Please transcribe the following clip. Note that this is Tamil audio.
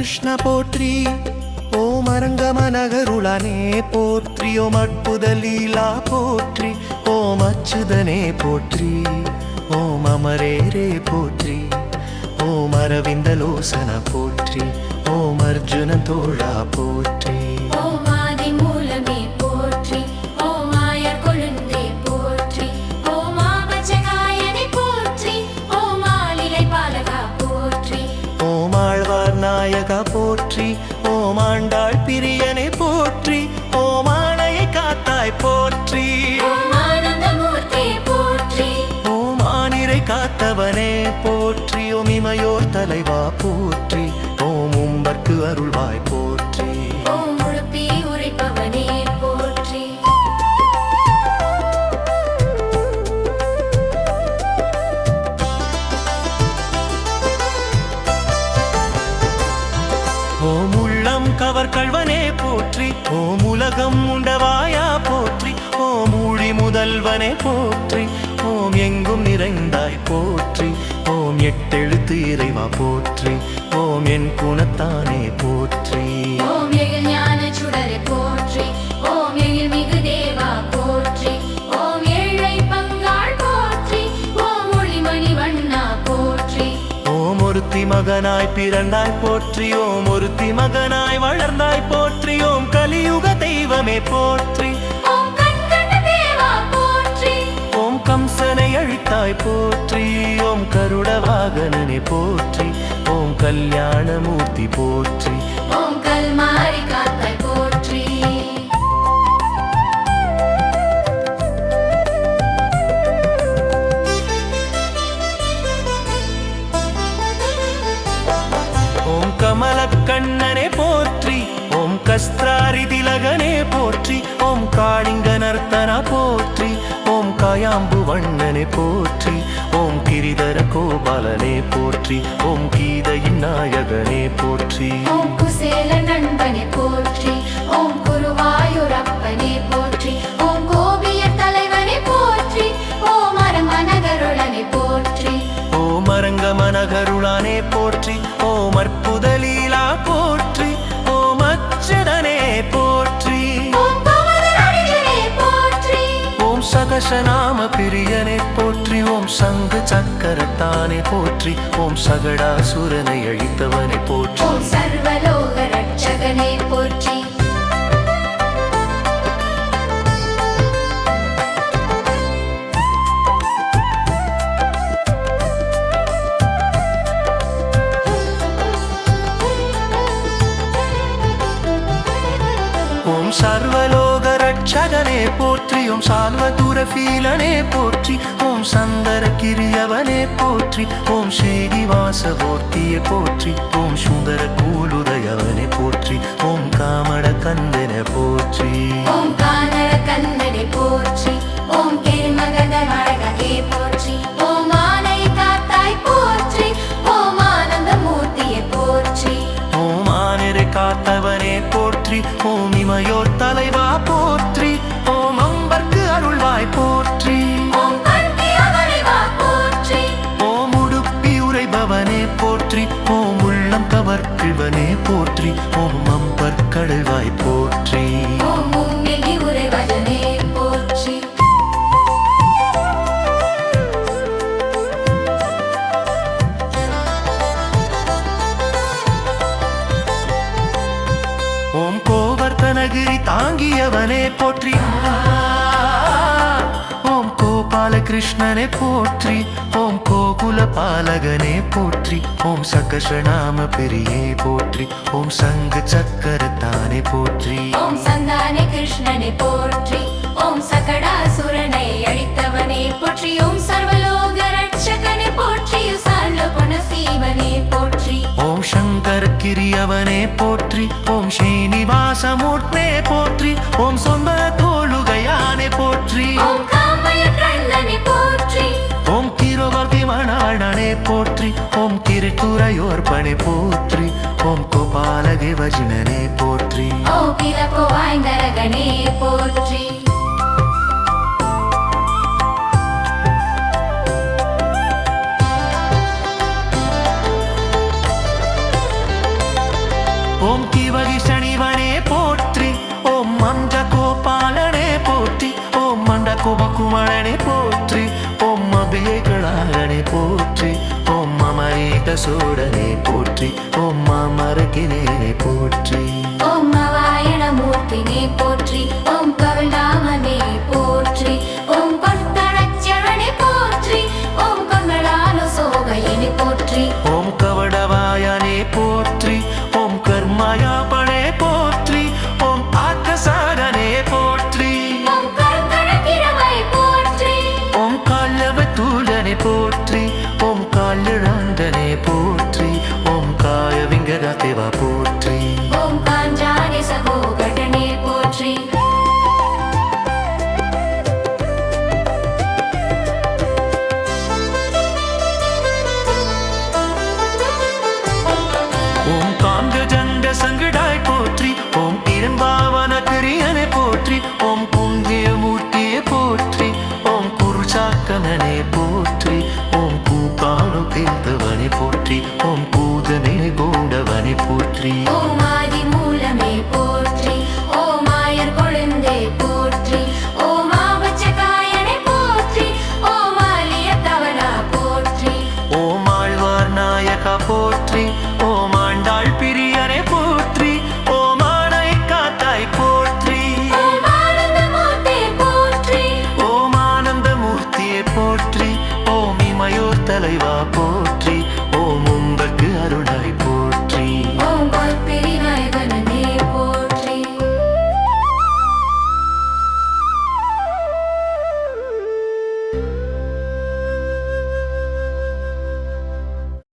கிருஷ்ண போற்றி. ஓம் அரங்கமனகருளானே போற்றி. ஓம் அற்புத லீலா போற்றி. ஓம் அச்சுதனே போற்றி. ஓம் அமரேரே போற்றி. ஓம் அரவிந்தலோசன போற்றி. ஓம் அர்ஜுன தோழா போற்றி. ஓம் ஆதி மூலமே போற்றி. ஓம் ஆயர் கொழுந்தே போற்றி. ஓம் ஆபச்சகாயனே போற்றி. ஓம் ஆலிலை பாலகா போற்றி. ஓம் ஆழ்வார் நாயகா போற்றி. ஓம் ஆண்டாள் பிரியனே போற்றி. ஓம் ஆணையை காத்தாய் போற்றி. ஓம் ஆனந்தமூர்த்தி போற்றி. ஓம் ஆனிரை காத்தவனே போற்றி. ஓம் இமையோர் தலைவா போற்றி. ஓம் உம்பர்க்கு அருள்வாய் போற்றி. ஓம் உடுப்பி உரைப்பவனே போற்றி. ஓம் உள்ளம் கவர் கள்வனே போற்றி. ஓம் உலகம் உண்டவாயா போற்றி. ஓம் ஊழி முதல்வனே போற்றி. ஓம் எங்கும் நிறைந்தாய் போற்றி. ஓம் எட்டெழுத்து இறைவா போற்றி. ஓம் என் குணத்தானே போற்றி. ஓம் எழில் ஞான சுடரே போற்றி. ஓம் எழில் மிகு தேவா போற்றி. ஓம் ஏழை பங்காள் போற்றி. ஓம் ஒளிமணி வண்ணா போற்றி. ஓம் ஒருத்தி மகனாய் பிறந்தாய் போற்றி. ஓம் ஒருத்தி மகனாய் வளர்ந்தாய் போற்றி. ஓம் கலியுக தெய்வமே போற்றி. ஓம் கண்கண்ட தேவா போற்றி. ஓம் கம்சனை அழித்தாய் போற்றி. ஓம் கருட வாகனனே போற்றி. ஓம் கல்யாணமூர்த்தி போற்றி. ஓம் கல்மாரி காத்தாய் போற்றி. ஓம் கமலக்கண்ணனே போற்றி. ஓம் கஸ்திராரி திலகனே போற்றி. ஓம் காளிங்க நர்த்தனா போற்றி. ஓம் காயாம்பு வண்ணனே போற்றி. ஓம் கிரிதர கோபாலனே போற்றி. ஓம் கீதையின் நாயகனே போற்றி. ஓம் குசேல நண்பனே போற்றி. ஓம் குருவாயூரப்பனே போற்றி. ஓம் கோபியர் தலைவனே போற்றி. ஓம் அரமனகருளனே போற்றி. ஓம் அரங்கமனகருளானே போற்றி. ஓம் அற்புத லீலா போற்றி. ஓம் அச்சுதனே போற்றி. ஓம் பவனரடிகளே போற்றி. ஓம் சகசநாம பிரியனே போற்றி. ஓம் சங்கு சக்கரத்தானே போற்றி. ஓம் சகடாசுரனை அழித்தவனே போற்றி. ஓம் சர்வலோக ரட்சகனே போற்றி. ஓம் சர்வலோக ரட்சகனே போற்றி. ஓம் சால்வதூர ஃபீலனே போற்றி. ஓம் சந்தர கிரியவனே போற்றி. ஓம் ஸ்ரீனிவாசமூர்த்தியே போற்றி. ஓம் சுந்தர கூலுதயவனே போற்றி. ஓம் காமட கந்தன போற்றி. ஓம் கானர கண்ணனே போற்றி. ஓம் கேமகத மழகே போற்றி. ஓம் ஆனை காத்தாய் போற்றி. ஓம் ஆனந்தமூர்த்தியே போற்றி. ஓம் ஆனிரை காத்தவனே போற்றி. ஓம் இமையோர் தலைவா போற்றி. ஓம் அம்பர்க்கு அருள்வாய் போற்றி. ஓம் கண்தியவனைவா போற்றி. ஓம் உடுப்பி உரைபவனே போற்றி. ஓம் உள்ளம் கவர்கிழ்வனே போற்றி. ஓம் அம்பர் கடல்வாய் போற்றி. ஓம் முன்னெகி உரைவதனே போற்றி. ஓம் கோவர்த்தனகிரி தாங்கியவனே போற்றி. ஓம் கோபாலகிருஷ்ணனே போற்றி. ஓம் கோகுல பாலகனே போற்றி. ஓம் சகசநாம பிரியே போற்றி. ஓம் சங்கு சக்கரத்தானே போற்றி. ஓம் சந்தானே கிருஷ்ணனே போற்றி. ஓம் சகடாசுரனை அழித்தவனே போற்றி. ஓம் சர்வலோக ரட்சகனே போற்றி. சார்லபுன சீவனே போற்றி. ஓம் சங்கர கிரியவனே போற்றி. ஓம் ஸ்ரீனிவாசமூர்த்தே போற்றி. ஓம் சொந்த தோளுகையானே போற்றி. ஓம் காமய கண்ணனே போற்றி. ஓம் கிருவர்த்தி மணாளனே போற்றி. ஓம் திருத்துறையோர்பனே போற்றி. ஓம் கோபாலகி வஜ்னனே போற்றி. ஓம் கிலப்பு வாய்ந்தரகனே போற்றி. பண்ட குமக்குமழனே போற்றி ஓம் அபியேகளாகனே போற்றி ஓம் அமரேக சோடனே போற்றி ஓம் அமரகினே போற்றி ஓம் நவாயண மூர்த்தினே போற்றி ஓம் கருணாமனே போற்றி ஓம் பட்டணச்சரணே போற்றி ஓம் கங்களாலு சோகையினே போற்றி ஓம் கவடவாயனே போற்றி ஓம் கர்மயாபனே போற்றி ஓம் ஆக்கசாரனே போற்றி ஓம் கருக்கடக்கிழமை போற்றி ஓம் கால்யவத்தூலனே போற்றி ஓம் கால்யழந்தனே போற்றி ஓம் காய விங்கரதேவா போற்றி ஓம் காஞ்சானி சகோகடனே போற்றி ஓம் காங்கஜங்க சங்கடாய் போற்றி ஓம் இரண்பாவன கிரியனை போற்றி ஓம் குந்திய மூர்த்தியை போற்றி ஓம் குருசாக்கனே போற்றி ஓம் கூக்கானு தீர்த்தவனை போற்றி ஓம் பூதனை கூடவனை போற்றி ஓம் ஆதி மூலமே போற்றி ஓம் ஆயர் கொழுந்தே போற்றி ஓம் ஆபச்சகாயனே போற்றி ஓம் ஆலிய தவனா போற்றி ஓம் ஆழ்வார் நாயகா போற்றி ஓம் ஆண்டாள் பிரியனை போற்றி ஓம் ஆணை காத்தாய் போற்றி ஓம் ஆனந்தமூர்த்தி போற்றி ஓம் ஆனந்த மூர்த்தியை போற்றி ஓம் இமையோர் தலைவா போற்றி